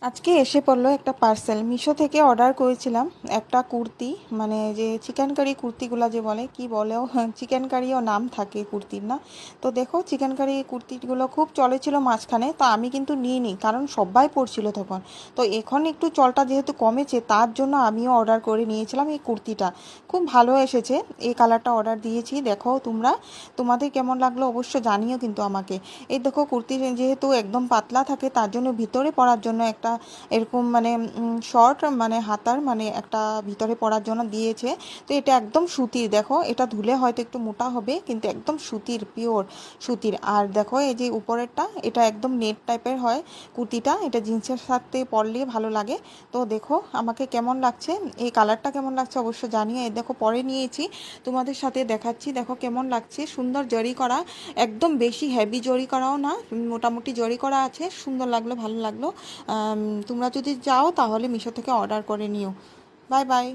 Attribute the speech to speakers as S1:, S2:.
S1: আজকে এসে পড়লো একটা পার্সেল মিশো থেকে অর্ডার করেছিলাম একটা কুর্তি, মানে যে চিকেন কারি কুর্তিগুলো যে বলে কি বলেও চিকেন কারিও নাম থাকে কুর্তির না। তো দেখো চিকেন কারি কুর্তিগুলো খুব চলেছিল মাঝখানে, তো আমি কিন্তু নিইনি কারণ সবাই পরছিল তখন। তো এখন একটু চলটা যেহেতু কমেছে তার জন্য আমিও অর্ডার করে নিয়েছিলাম এই কুর্তিটা। খুব ভালো এসেছে, এই কালারটা অর্ডার দিয়েছি। দেখো তোমরা, তোমাদের কেমন লাগলো অবশ্য জানিও কিন্তু আমাকে। এই দেখো কুর্তি যেহেতু একদম পাতলা থাকে তার জন্য ভিতরে পরার জন্য একটা এরকম মানে শর্ট মানে হাতার মানে একটা ভিতরে পরার জন্য দিয়েছে। তো এটা একদম সুতির, দেখো এটা ধুলে হয়তো একটু মোটা হবে কিন্তু একদম সুতির, পিওর সুতির। আর দেখো এই যে উপরেরটা এটা একদম নেট টাইপের হয় কুর্তিটা, এটা জিন্সের সাথে পরলে ভালো লাগে। তো দেখো আমাকে কেমন লাগছে, এই কালারটা কেমন লাগছে অবশ্য জানিয়ে। এই দেখো পরে নিয়েছি, তোমাদের সাথে দেখাচ্ছি। দেখো কেমন লাগছে, সুন্দর জরি করা, একদম বেশি হেভি জরি করাও না, মোটামুটি জরি করা আছে, সুন্দর লাগলো, ভালো লাগলো। তোমরা যদি যাও তাহলে মিশো থেকে অর্ডার করে নিও। Bye bye.